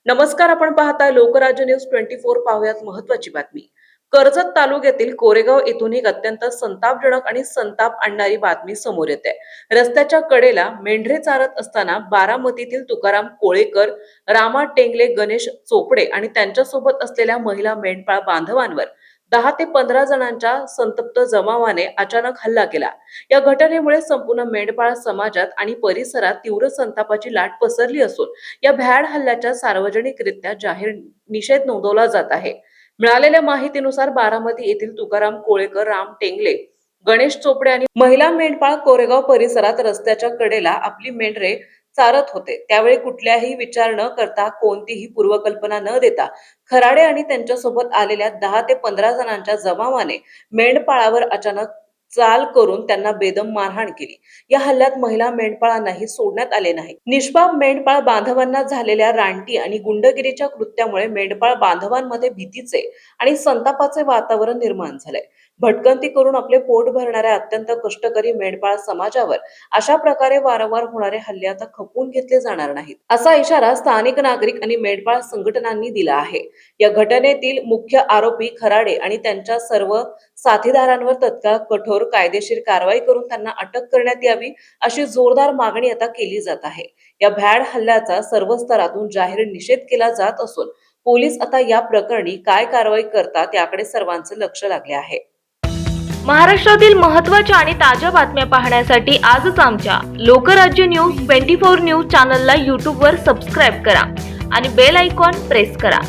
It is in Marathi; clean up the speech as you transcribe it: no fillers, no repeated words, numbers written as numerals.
नमस्कार, आपण पाहताय लोकराज्य न्यूज 24. पाहुयात महत्त्वाची बातमी. कर्जत तालुक्यातील कोरेगाव येथून एक अत्यंत संतापजनक आणि संताप आणणारी बातमी समोर येते. रस्त्याच्या कडेला मेंढरे चारत असताना बारामतीतील तुकाराम कोळेकर, रामा टेंगले, गणेश चोपडे आणि त्यांच्यासोबत असलेल्या महिला मेंढपाळ बांधवांवर 10 ते 15 जणांच्या संतप्त जमावाने अचानक हल्ला केला. या घटनेमुळे संपूर्ण मेंढपाळ समाजात आणि परिसरात तीव्र संतापाची लाट पसरली असून या भ्याड हल्ल्याचा सार्वजनिकरित्या जाहीर निषेध नोंदवला जात आहे. मिळालेल्या माहितीनुसार बारामती येथील तुकाराम कोळेकर, राम टेंगले, गणेश चोपडे आणि महिला मेंढपाळ कोरेगाव परिसरात रस्त्याच्या कडेला आपली मेंढरे चारत होते. त्यावेळी कुठल्याही विचार न करता, कोणतीही पूर्वकल्पना न देता खराडे आणि त्यांच्यासोबत आलेल्या 10 ते 15 जणांच्या जमावाने मेंढपाळावर अचानक चाल करून त्यांना बेदम मारहाण केली. या हल्ल्यात महिला मेंढपाळांनाही सोडण्यात आले नाही. निष्पाप मेंढपाळ बांधवांना झालेल्या रानटी आणि गुंडगिरीच्या कृत्यामुळे मेंढपाळ बांधवांमध्ये भीतीचे आणि संतापाचे वातावरण निर्माण झाले. भटकंती करून आपले पोट भरणाऱ्या अत्यंत कष्टकरी मेंढपाळ समाजावर अशा प्रकारे वारंवार होणारे हल्ले आता खपवून घेतले जाणार नाहीत, असा इशारा स्थानिक नागरिक आणि मेंढपाळ संघटनांनी दिला आहे. या घटनेतील मुख्य आरोपी खराडे आणि त्यांच्या सर्व साथीदारांवर तत्काळ कठोर कायदेशीर कारवाई करून त्यांना अटक करण्यात यावी, अशी जोरदार मागणी आता केली जात आहे. या भ्याड हल्ल्याचा सर्व स्तरातून जाहीर निषेध केला जात असून पोलीस आता या प्रकरणी काय कारवाई करतात याकडे सर्वांचे लक्ष लागले आहे. महाराष्ट्रातील महत्त्वाच्या आणि ताज्या बातम्या पाहण्यासाठी आजच आमच्या लोकराज्य न्यूज 24 न्यूज चॅनलला YouTube वर सबस्क्राईब करा आणि बेल आयकॉन प्रेस करा.